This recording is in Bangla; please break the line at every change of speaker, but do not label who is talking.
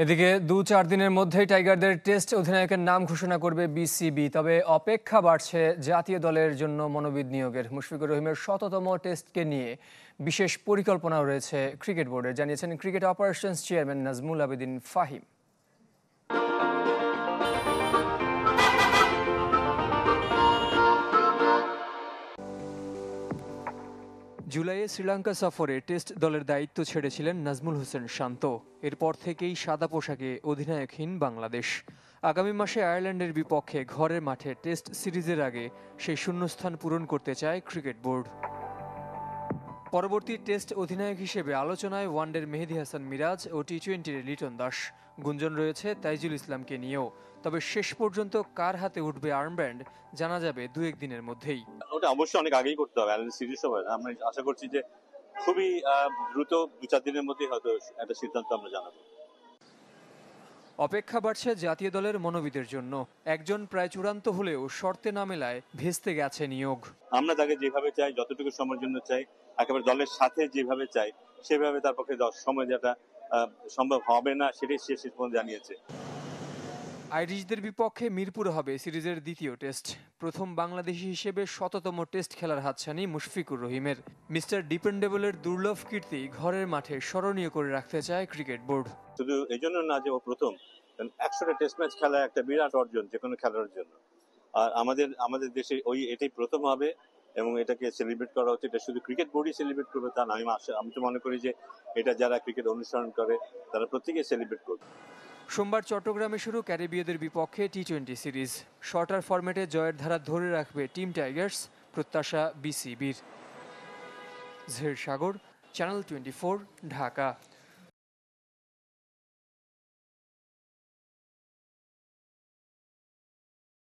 এদিকে ২-৪ দিনের মধ্যেই টাইগারদের টেস্ট অধিনায়কের নাম ঘোষণা করবে বিসিবি। তবে অপেক্ষা বাড়ছে জাতীয় দলের জন্য মনোবিদ নিয়োগের। মুশফিকুর রহিমের শততম টেস্টকে নিয়ে বিশেষ পরিকল্পনাও রয়েছে ক্রিকেট বোর্ডের, জানিয়েছেন cricket operations chairman Nazmul Abedin Fahim. জুলাইয়ে শ্রীলঙ্কা সফরে টেস্ট দলের দায়িত্ব ছেড়েছিলেন নাজমুল হোসেন শান্ত। এরপর থেকেই সাদা পোশাকে অধিনায়কহীন বাংলাদেশ। আগামী মাসে আয়ারল্যান্ডের বিপক্ষে ঘরের মাঠে টেস্ট সিরিজের আগে সেই শূন্যস্থান পূরণ করতে চায় ক্রিকেট বোর্ড। পরবর্তী টেস্ট অধিনায়ক হিসেবে আলোচনায় ওয়ানডের মেহেদী হাসান মিরাজ ও টি-20-র লিটন দাস। গুঞ্জন রয়েছে তাইজুল ইসলামকে নিয়েও। তবে শেষ পর্যন্ত কার হাতে উঠবে আর্মব্যান্ড জানা যাবে 2-1 দিনের মধ্যেই।
ওটা অবশ্যই অনেক আগেই করতে হবে, সিরিজ হবে। আমরা আশা করছি যে খুবই দ্রুত 2-4 দিনের মধ্যেই হয়তো একটা সিদ্ধান্ত আমরা জানাবো।
অপেক্ষা বাড়ছে জাতীয় দলের মনোবিদের জন্য। একজন প্রায় চূড়ান্ত হলেও শর্তে না মেলায় ভেস্তে গেছে নিয়োগ।
আমরা তাকে যেভাবে চাই, যতটুকু সময়ের জন্য চাই, একেবারে দলের সাথে যেভাবে চাই সেভাবে তার পক্ষে সময় যেটা সম্ভব হবে না সেটাই শেষ পর্যন্ত জানিয়েছে।
আইরিশদের বিপক্ষে মিরপুরে হবে সিরিজের দ্বিতীয় টেস্ট। প্রথম বাংলাদেশি হিসেবে শততম টেস্ট খেলার হাতছানি মুশফিকুর রহিমের। মিস্টার ডিপেন্ডেবলের দুর্লভ কীর্তি ঘরের মাঠে স্মরণীয় করে রাখতে চায় ক্রিকেট বোর্ড।
শুধু এই জন্য না যে ও প্রথম, 100টা টেস্ট ম্যাচ খেলা একটা বিরাট অর্জন যে কোনো খেলার জন্য। আর আমাদের দেশে এটাই প্রথম হবে এবং এটাকে সেলিব্রেট করা হচ্ছে। এটা শুধু ক্রিকেট বোর্ডই সেলিব্রেট করবে তা না। আমি তো মনে করি যে এটা যারা ক্রিকেট অনুসরণ করে তারা প্রত্যেকেই সেলিব্রেট করবে।
সোমবার চট্টগ্রামে শুরু ক্যারিবীয়দের বিপক্ষে টি-20 সিরিজ। শর্টার ফরম্যাটে জয়ের ধারা ধরে রাখবে টিম টাইগার্স, প্রত্যাশা বিসিবির। জহির সাগর, চ্যানেল 24, ঢাকা।